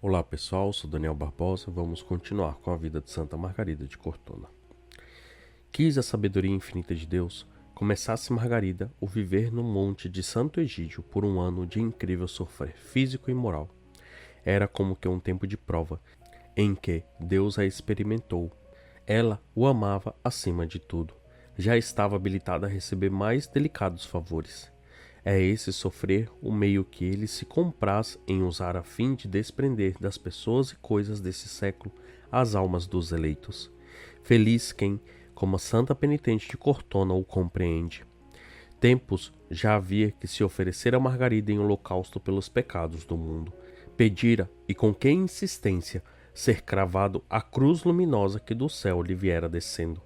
Olá pessoal, sou Daniel Barbosa, vamos continuar com a vida de Santa Margarida de Cortona. Quis a sabedoria infinita de Deus, começasse Margarida o viver no monte de Santo Egídio por um ano de incrível sofrer físico e moral. Era como que um tempo de prova, em que Deus a experimentou. Ela o amava acima de tudo. Já estava habilitada a receber mais delicados favores. É esse sofrer o meio que ele se compraz em usar a fim de desprender das pessoas e coisas desse século as almas dos eleitos. Feliz quem, como a santa penitente de Cortona, o compreende. Tempos já havia que se oferecer a Margarida em holocausto pelos pecados do mundo. Pedira, e com que insistência, ser cravado à cruz luminosa que do céu lhe viera descendo.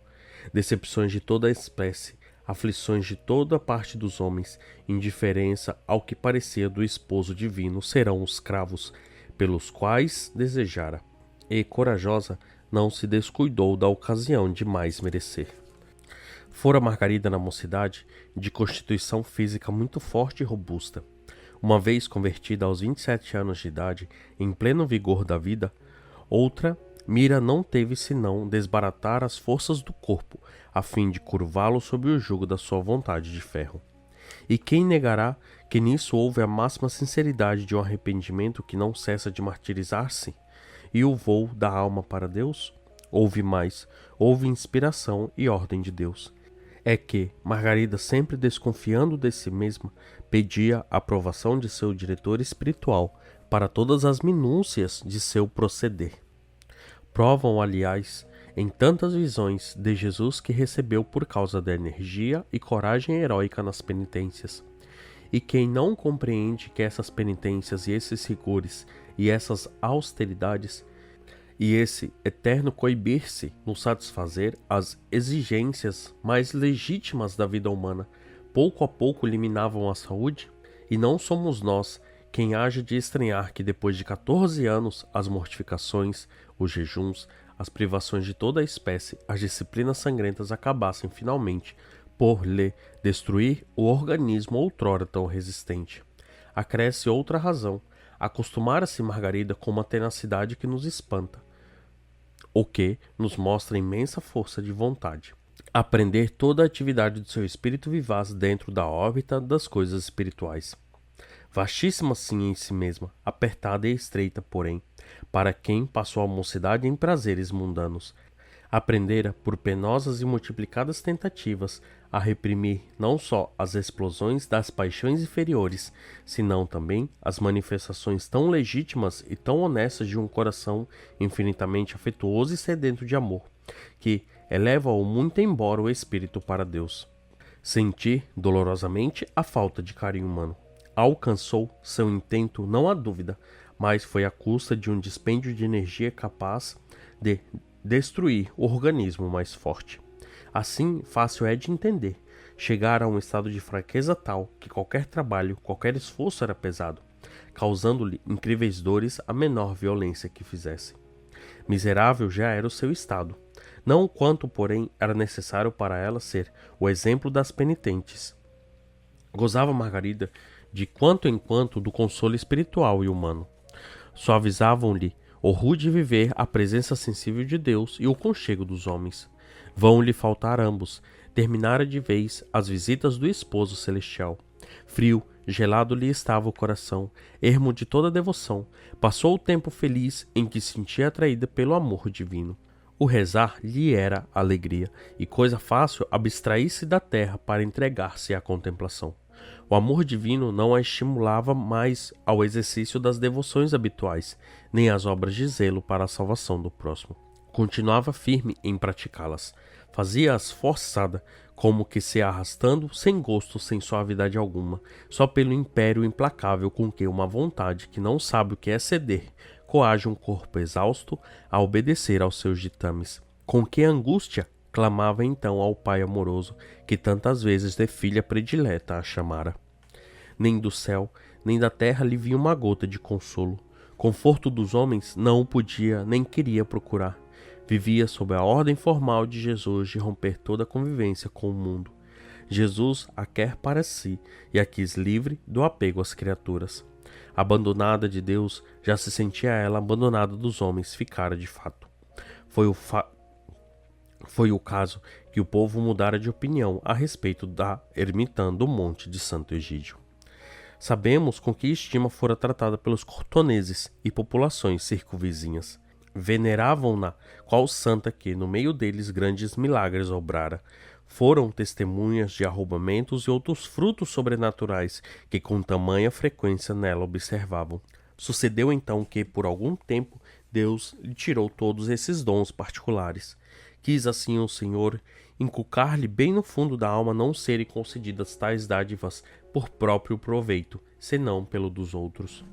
Decepções de toda a espécie, aflições de toda a parte dos homens, indiferença ao que parecia do esposo divino serão os cravos, pelos quais desejara, e, corajosa, não se descuidou da ocasião de mais merecer. Fora Margarida na mocidade, de constituição física muito forte e robusta. Uma vez convertida aos 27 anos de idade, em pleno vigor da vida, outra mira não teve senão desbaratar as forças do corpo, a fim de curvá-lo sob o jugo da sua vontade de ferro. E quem negará que nisso houve a máxima sinceridade de um arrependimento que não cessa de martirizar-se? E o voo da alma para Deus? Houve mais, houve inspiração e ordem de Deus. É que Margarida, sempre desconfiando de si mesma, pedia a aprovação de seu diretor espiritual para todas as minúcias de seu proceder. Provam, aliás, em tantas visões de Jesus que recebeu por causa da energia e coragem heróica nas penitências. E quem não compreende que essas penitências e esses rigores e essas austeridades e esse eterno coibir-se no satisfazer as exigências mais legítimas da vida humana pouco a pouco eliminavam a saúde? E não somos nós quem haja de estranhar que depois de 14 anos as mortificações, os jejuns, as privações de toda a espécie, as disciplinas sangrentas acabassem finalmente por lhe destruir o organismo outrora tão resistente. Acresce outra razão. Acostumara-se Margarida com uma tenacidade que nos espanta, o que nos mostra imensa força de vontade. Aprender toda a atividade do seu espírito vivaz dentro da órbita das coisas espirituais. Vastíssima sim em si mesma, apertada e estreita, porém, para quem passou a mocidade em prazeres mundanos. Aprendera, por penosas e multiplicadas tentativas, a reprimir não só as explosões das paixões inferiores, senão também as manifestações tão legítimas e tão honestas de um coração infinitamente afetuoso e sedento de amor, que eleva-o muito embora o espírito para Deus. Sentir dolorosamente a falta de carinho humano. Alcançou seu intento, não há dúvida, mas foi à custa de um dispêndio de energia capaz de destruir o organismo mais forte. Assim, fácil é de entender. Chegar a um estado de fraqueza tal que qualquer trabalho, qualquer esforço era pesado, causando-lhe incríveis dores a menor violência que fizesse. Miserável já era o seu estado, não o quanto, porém, era necessário para ela ser o exemplo das penitentes. Gozava Margarida de quanto em quanto do consolo espiritual e humano. Suavizavam-lhe o rude viver a presença sensível de Deus e o conchego dos homens. Vão lhe faltar ambos. Terminara de vez as visitas do esposo celestial. Frio, gelado lhe estava o coração, ermo de toda devoção. Passou o tempo feliz em que sentia atraída pelo amor divino. O rezar lhe era alegria, e coisa fácil abstrair-se da terra para entregar-se à contemplação. O amor divino não a estimulava mais ao exercício das devoções habituais, nem às obras de zelo para a salvação do próximo. Continuava firme em praticá-las. Fazia-as forçada, como que se arrastando, sem gosto, sem suavidade alguma, só pelo império implacável com que uma vontade que não sabe o que é ceder, coage um corpo exausto a obedecer aos seus ditames. Com que angústia clamava então ao pai amoroso, que tantas vezes de filha predileta a chamara. Nem do céu, nem da terra lhe vinha uma gota de consolo. Conforto dos homens não o podia nem queria procurar. Vivia sob a ordem formal de Jesus de romper toda a convivência com o mundo. Jesus a quer para si e a quis livre do apego às criaturas. Abandonada de Deus, já se sentia ela abandonada dos homens, ficara de fato. Foi o caso que o povo mudara de opinião a respeito da ermitã do Monte de Santo Egídio. Sabemos com que estima fora tratada pelos cortoneses e populações circunvizinhas. Veneravam-na qual santa que, no meio deles, grandes milagres obrara. Foram testemunhas de arrombamentos e outros frutos sobrenaturais que com tamanha frequência nela observavam. Sucedeu então que, por algum tempo, Deus lhe tirou todos esses dons particulares. Quis assim o Senhor inculcar-lhe bem no fundo da alma não serem concedidas tais dádivas por próprio proveito, senão pelo dos outros.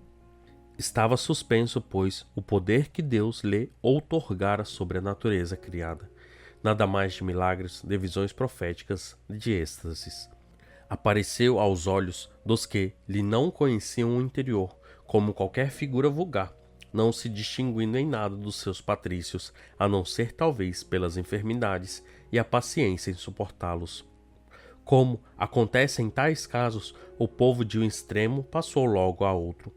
Estava suspenso, pois, o poder que Deus lhe outorgara sobre a natureza criada. Nada mais de milagres, de visões proféticas, de êxtases. Apareceu aos olhos dos que lhe não conheciam o interior, como qualquer figura vulgar, não se distinguindo em nada dos seus patrícios, a não ser talvez pelas enfermidades e a paciência em suportá-los. Como acontece em tais casos, o povo de um extremo passou logo a outro.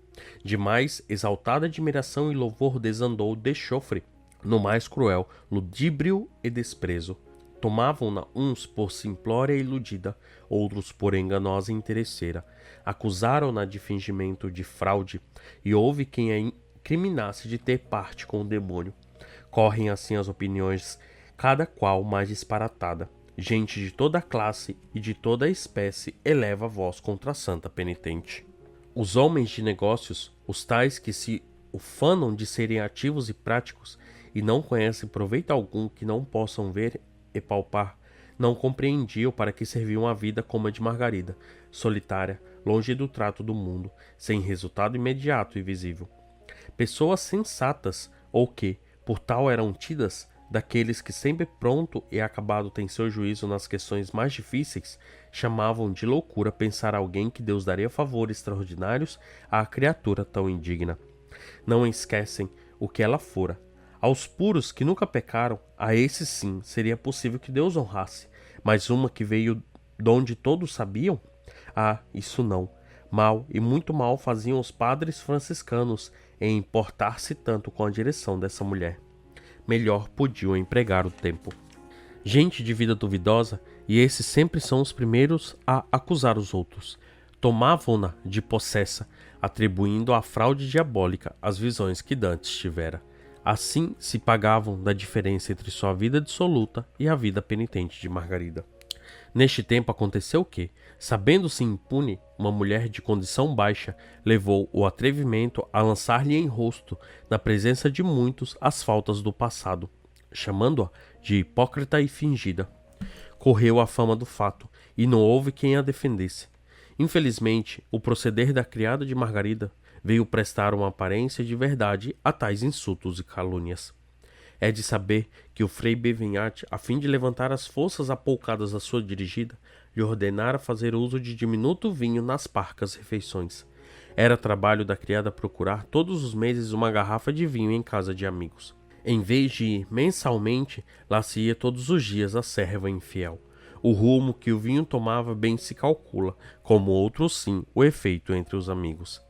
De mais exaltada admiração e louvor desandou de chofre, no mais cruel ludíbrio e desprezo. Tomavam-na uns por simplória e iludida, outros por enganosa e interesseira. Acusaram-na de fingimento de fraude, e houve quem a incriminasse de ter parte com o demônio. Correm assim as opiniões, cada qual mais disparatada. Gente de toda a classe e de toda a espécie eleva a voz contra a santa penitente. Os homens de negócios, os tais que se ufanam de serem ativos e práticos, e não conhecem proveito algum que não possam ver e palpar, não compreendiam para que serviam a vida como a de Margarida, solitária, longe do trato do mundo, sem resultado imediato e visível. Pessoas sensatas, ou que, por tal eram tidas, daqueles que sempre pronto e acabado têm seu juízo nas questões mais difíceis, chamavam de loucura pensar alguém que Deus daria favores extraordinários à criatura tão indigna. Não esquecem o que ela fora. Aos puros que nunca pecaram, a esses sim seria possível que Deus honrasse, mas uma que veio donde todos sabiam? Ah, isso não. Mal e muito mal faziam os padres franciscanos em importar-se tanto com a direção dessa mulher. Melhor podiam empregar o tempo. Gente de vida duvidosa, e esses sempre são os primeiros a acusar os outros. Tomavam-na de possessa, atribuindo à fraude diabólica as visões que dantes tivera. Assim se pagavam da diferença entre sua vida dissoluta e a vida penitente de Margarida. Neste tempo aconteceu que, sabendo-se impune, uma mulher de condição baixa levou o atrevimento a lançar-lhe em rosto, na presença de muitos, as faltas do passado, chamando-a de hipócrita e fingida. Correu a fama do fato, e não houve quem a defendesse. Infelizmente, o proceder da criada de Margarida veio prestar uma aparência de verdade a tais insultos e calúnias. É de saber que o frei Bevinhate, a fim de levantar as forças apoucadas da sua dirigida, lhe ordenara fazer uso de diminuto vinho nas parcas refeições. Era trabalho da criada procurar todos os meses uma garrafa de vinho em casa de amigos. Em vez de ir mensalmente, lá se ia todos os dias a serva infiel. O rumo que o vinho tomava bem se calcula, como outro sim, o efeito entre os amigos.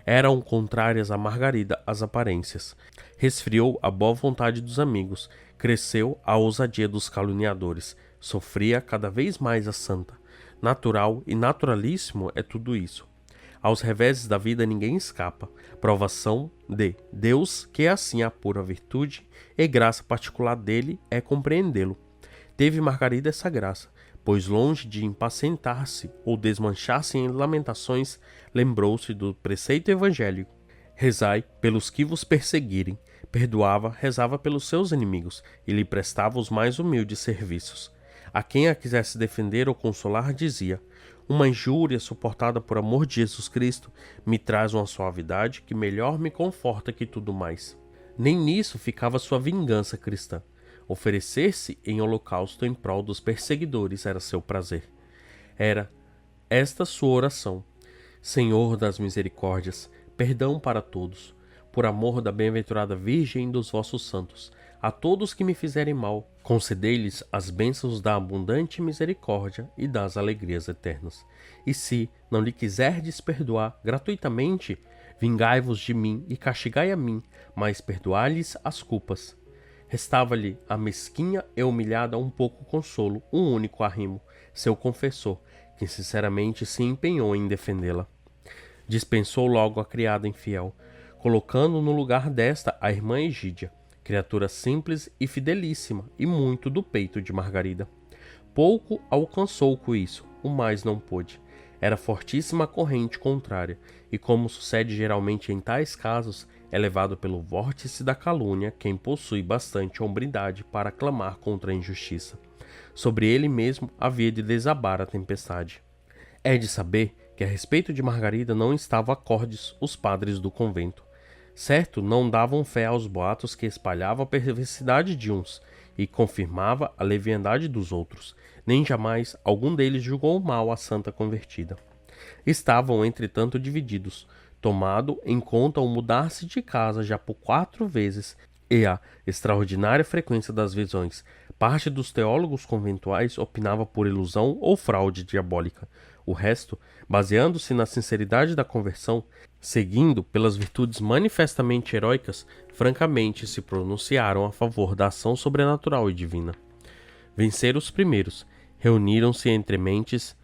Eram contrárias a Margarida as aparências. Resfriou a boa vontade dos amigos, cresceu a ousadia dos caluniadores, sofria cada vez mais a santa. Natural e naturalíssimo é tudo isso. Aos reveses da vida ninguém escapa. Provação de Deus, que assim a pura virtude e graça particular dele é compreendê-lo. Teve Margarida essa graça, pois longe de impacientar-se ou desmanchar-se em lamentações, lembrou-se do preceito evangélico. Rezai pelos que vos perseguirem. Perdoava, rezava pelos seus inimigos e lhe prestava os mais humildes serviços. A quem a quisesse defender ou consolar, dizia: uma injúria suportada por amor de Jesus Cristo me traz uma suavidade que melhor me conforta que tudo mais. Nem nisso ficava sua vingança cristã. Oferecer-se em holocausto em prol dos perseguidores era seu prazer. Era esta sua oração: Senhor das misericórdias, perdão para todos, por amor da bem-aventurada Virgem e dos vossos santos, a todos que me fizerem mal, concedei-lhes as bênçãos da abundante misericórdia e das alegrias eternas. E se não lhe quiserdes perdoar gratuitamente, Vingai-vos de mim e castigai a mim, mas perdoai-lhes as culpas. Restava-lhe a mesquinha e humilhada um pouco consolo, um único arrimo, seu confessor, que sinceramente se empenhou em defendê-la. Dispensou logo a criada infiel, colocando no lugar desta a irmã Egídia, criatura simples e fidelíssima e muito do peito de Margarida. Pouco alcançou com isso, o mais não pôde. Era fortíssima a corrente contrária, e como sucede geralmente em tais casos, é levado pelo vórtice da calúnia quem possui bastante hombridade para clamar contra a injustiça. Sobre ele mesmo havia de desabar a tempestade. É de saber que a respeito de Margarida não estavam acordes os padres do convento. Certo, não davam fé aos boatos que espalhava a perversidade de uns e confirmava a leviandade dos outros, nem jamais algum deles julgou mal a santa convertida. Estavam, entretanto, divididos, tomado em conta o mudar-se de casa já por 4 vezes e a extraordinária frequência das visões. Parte dos teólogos conventuais opinava por ilusão ou fraude diabólica. O resto, baseando-se na sinceridade da conversão, seguindo pelas virtudes manifestamente heróicas, francamente se pronunciaram a favor da ação sobrenatural e divina. Venceram os primeiros, reuniram-se entre mentes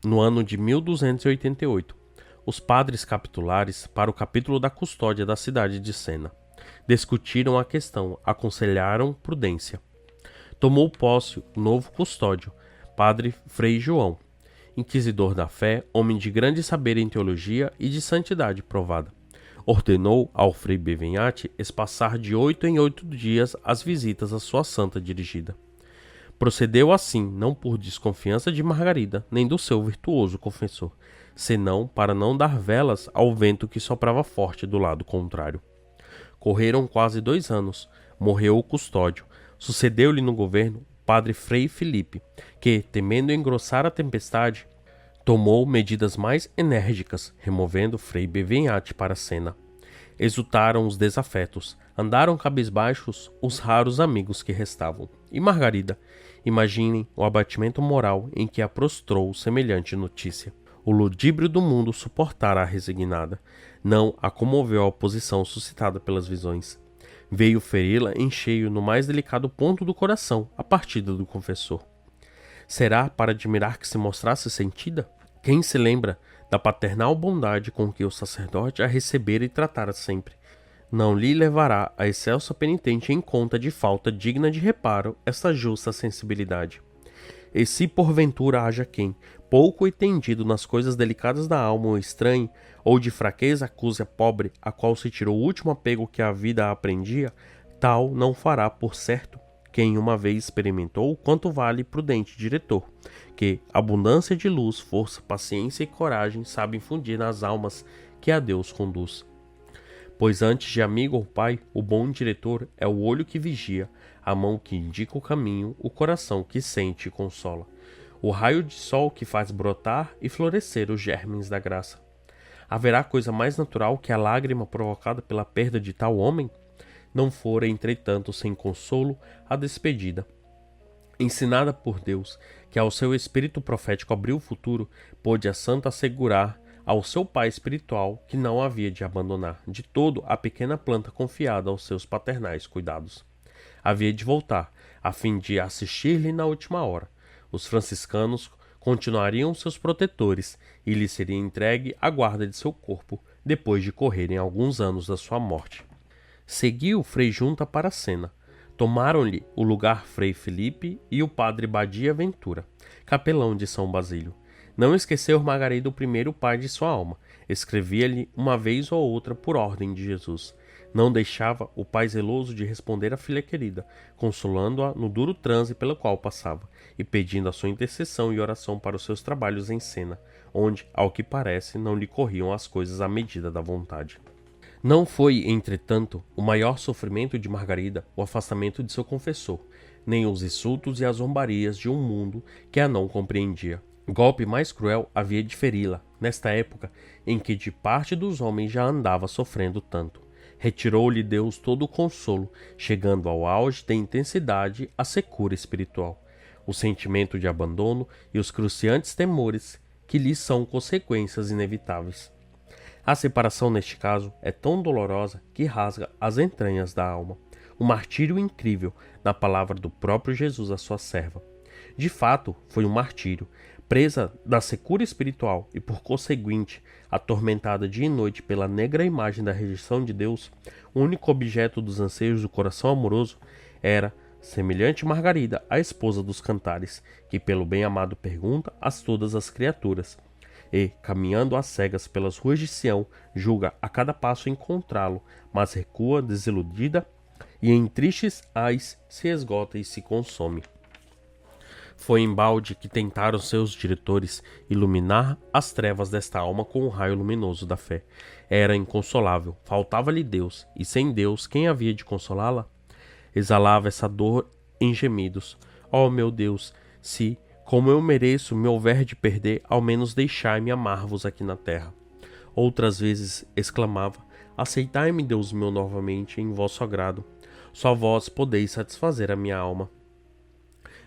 no ano de 1288, os padres capitulares para o capítulo da custódia da cidade de Sena. Discutiram a questão, aconselharam prudência. Tomou posse o novo custódio, padre Frei João, inquisidor da fé, homem de grande saber em teologia e de santidade provada. Ordenou ao Frei Bevenhate espaçar de 8 em 8 dias as visitas à sua santa dirigida. Procedeu assim, não por desconfiança de Margarida, nem do seu virtuoso confessor, senão para não dar velas ao vento que soprava forte do lado contrário. Correram quase 2 anos, morreu o custódio, sucedeu-lhe no governo o padre Frei Filipe, que, temendo engrossar a tempestade, tomou medidas mais enérgicas, removendo Frei Bevenhate para Sena. Exultaram os desafetos, andaram cabisbaixos os raros amigos que restavam. E Margarida, imaginem o abatimento moral em que a prostrou semelhante notícia. O ludíbrio do mundo suportara a resignada. Não a comoveu a oposição suscitada pelas visões. Veio feri-la em cheio no mais delicado ponto do coração, a partida do confessor. Será para admirar que se mostrasse sentida? Quem se lembra da paternal bondade com que o sacerdote a recebera e tratara sempre? Não lhe levará a excelsa penitente em conta de falta digna de reparo esta justa sensibilidade. E se porventura haja quem, pouco entendido nas coisas delicadas da alma ou estranhe, ou de fraqueza acuse a pobre, a qual se tirou o último apego que a vida aprendia, tal não fará por certo quem uma vez experimentou quanto vale prudente diretor, que abundância de luz, força, paciência e coragem sabe infundir nas almas que a Deus conduz. Pois antes de amigo ou pai, o bom diretor é o olho que vigia, a mão que indica o caminho, o coração que sente e consola, o raio de sol que faz brotar e florescer os germes da graça. Haverá coisa mais natural que a lágrima provocada pela perda de tal homem? Não fora, entretanto, sem consolo, a despedida. Ensinada por Deus, que ao seu espírito profético abriu o futuro, pôde a santa assegurar ao seu pai espiritual que não havia de abandonar de todo a pequena planta confiada aos seus paternais cuidados. Havia de voltar, a fim de assistir-lhe na última hora. Os franciscanos continuariam seus protetores e lhe seria entregue a guarda de seu corpo, depois de correrem alguns anos da sua morte. Seguiu Frei Junta para Sena. Tomaram-lhe o lugar Frei Filipe e o padre Badia Ventura, capelão de São Basílio. Não esqueceu Margarida o primeiro pai de sua alma. Escrevia-lhe uma vez ou outra por ordem de Jesus. Não deixava o pai zeloso de responder à filha querida, consolando-a no duro transe pelo qual passava, e pedindo a sua intercessão e oração para os seus trabalhos em Sena, onde, ao que parece, não lhe corriam as coisas à medida da vontade. Não foi, entretanto, o maior sofrimento de Margarida o afastamento de seu confessor, nem os insultos e as zombarias de um mundo que a não compreendia. Golpe mais cruel havia de feri-la, nesta época em que de parte dos homens já andava sofrendo tanto. Retirou-lhe Deus todo o consolo, chegando ao auge da intensidade a secura espiritual, o sentimento de abandono e os cruciantes temores que lhe são consequências inevitáveis. A separação, neste caso, é tão dolorosa que rasga as entranhas da alma. Um martírio incrível, na palavra do próprio Jesus à sua serva. De fato, foi um martírio. Presa da secura espiritual e, por conseguinte, atormentada dia e noite pela negra imagem da rejeição de Deus, o único objeto dos anseios do coração amoroso era, semelhante Margarida, a esposa dos cantares, que pelo bem-amado pergunta a todas as criaturas, e, caminhando às cegas pelas ruas de Sião, julga a cada passo encontrá-lo, mas recua desiludida e em tristes ais se esgota e se consome. Foi embalde que tentaram seus diretores iluminar as trevas desta alma com o raio luminoso da fé. Era inconsolável, faltava-lhe Deus, e sem Deus quem havia de consolá-la? Exalava essa dor em gemidos. Oh, meu Deus, se, como eu mereço, me houver de perder, ao menos deixai-me amar-vos aqui na terra. Outras vezes exclamava: aceitai-me, Deus meu, novamente em vosso agrado. Só vós podeis satisfazer a minha alma.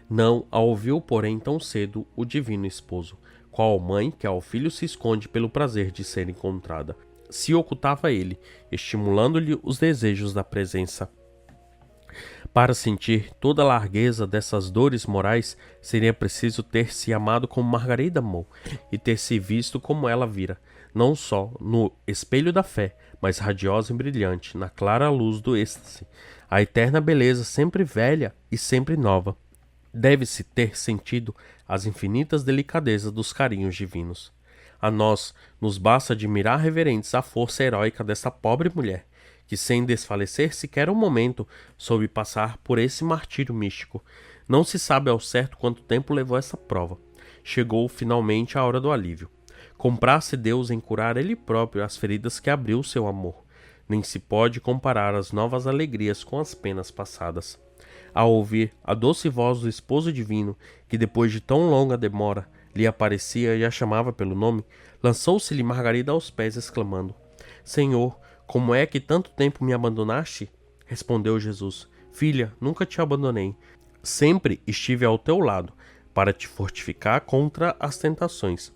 Não a ouviu, porém, tão cedo o divino esposo, qual mãe que ao filho se esconde pelo prazer de ser encontrada. Se ocultava ele, estimulando-lhe os desejos da presença. Para sentir toda a largueza dessas dores morais, seria preciso ter se amado como Margarida amou, e ter se visto como ela vira, não só no espelho da fé, mas radiosa e brilhante, na clara luz do êxtase, a eterna beleza sempre velha e sempre nova. Deve-se ter sentido as infinitas delicadezas dos carinhos divinos. A nós nos basta admirar reverentes a força heróica dessa pobre mulher, que sem desfalecer sequer um momento soube passar por esse martírio místico. Não se sabe ao certo quanto tempo levou essa prova. Chegou finalmente a hora do alívio. Comprasse Deus em curar ele próprio as feridas que abriu seu amor. Nem se pode comparar as novas alegrias com as penas passadas. Ao ouvir a doce voz do esposo divino, que depois de tão longa demora lhe aparecia e a chamava pelo nome, lançou-se-lhe Margarida aos pés, exclamando: Senhor, como é que tanto tempo me abandonaste? Respondeu Jesus: Filha, nunca te abandonei. Sempre estive ao teu lado, para te fortificar contra as tentações.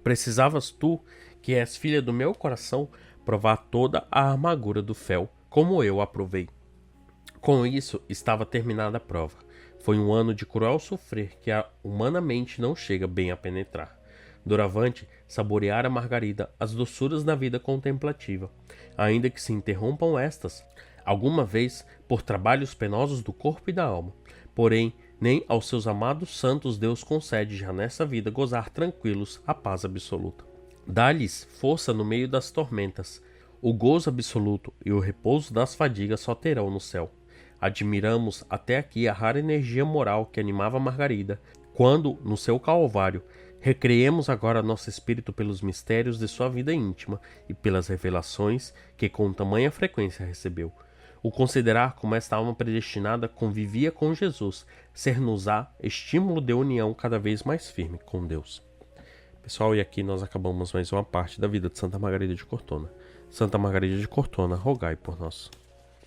Precisavas tu, que és filha do meu coração, provar toda a amargura do fel, como eu a provei. Com isso, estava terminada a prova. Foi um ano de cruel sofrer que a humanamente não chega bem a penetrar. Doravante, saboreara Margarida as doçuras da vida contemplativa, ainda que se interrompam estas, alguma vez, por trabalhos penosos do corpo e da alma. Porém, nem aos seus amados santos Deus concede já nessa vida gozar tranquilos a paz absoluta. Dá-lhes força no meio das tormentas. O gozo absoluto e o repouso das fadigas só terão no céu. Admiramos até aqui a rara energia moral que animava Margarida, quando, no seu calvário, recreemos agora nosso espírito pelos mistérios de sua vida íntima e pelas revelações que com tamanha frequência recebeu. O considerar como esta alma predestinada convivia com Jesus, ser-nos-á estímulo de união cada vez mais firme com Deus. Pessoal, e aqui nós acabamos mais uma parte da vida de Santa Margarida de Cortona. Santa Margarida de Cortona, rogai por nós.